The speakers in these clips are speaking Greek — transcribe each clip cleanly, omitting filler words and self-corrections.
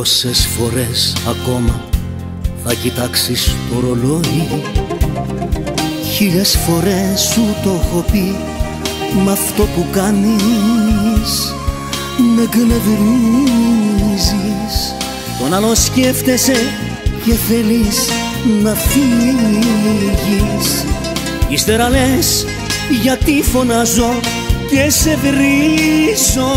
Πόσες φορές ακόμα θα κοιτάξεις το ρολόι? 1000 φορές σου το έχω πει, μ' αυτό που κάνεις με εκνευρίζεις. Τον άλλο σκέφτεσαι και θέλεις να φύγεις. Ύστερα λες γιατί φωνάζω και σε βρίζω.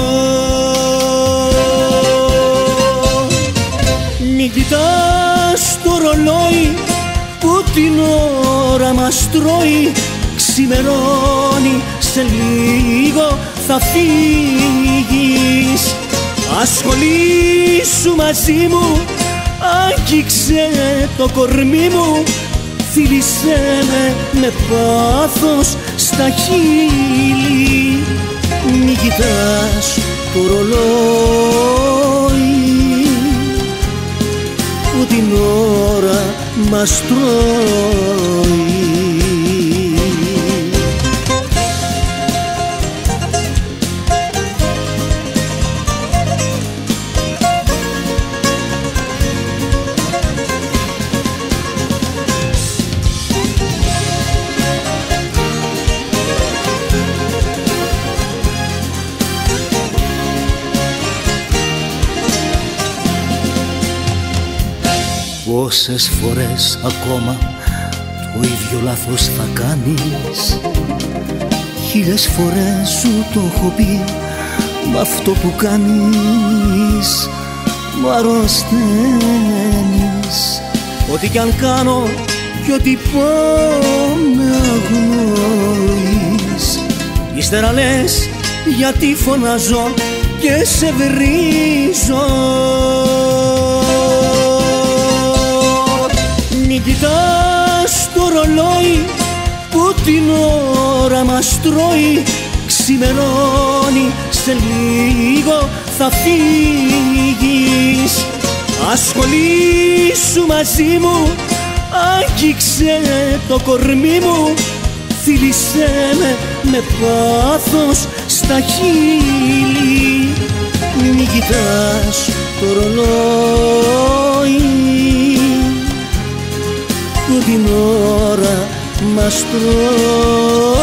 Μην κοιτάς το ρολόι που την ώρα μας τρώει. Ξημερώνει, σε λίγο θα φύγεις. Ασχολήσου μαζί μου, άγγιξε το κορμί μου. Φίλησέ με πάθος στα χείλη. Μην κοιτάς το ρολόι που την ώρα μας τρώει. Πόσες φορές ακόμα το ίδιο λάθος θα κάνεις? 1000 φορές σου το έχω πει, μ' αυτό που κάνεις μ' αρρωσταίνεις. Ό,τι κι αν κάνω κι ό,τι πω με αγνοείς. Ύστερα λες γιατί φωνάζω και σε βρίζω. Μην κοιτάς το ρολόι που την ώρα μας τρώει. Ξημερώνει, σε λίγο θα φύγεις. Ασχολήσου μαζί μου, άγγιξε το κορμί μου. Φίλησέ με πάθος στα χείλη. Μην κοιτάς το ρολόι που την ώρα μας τρώει.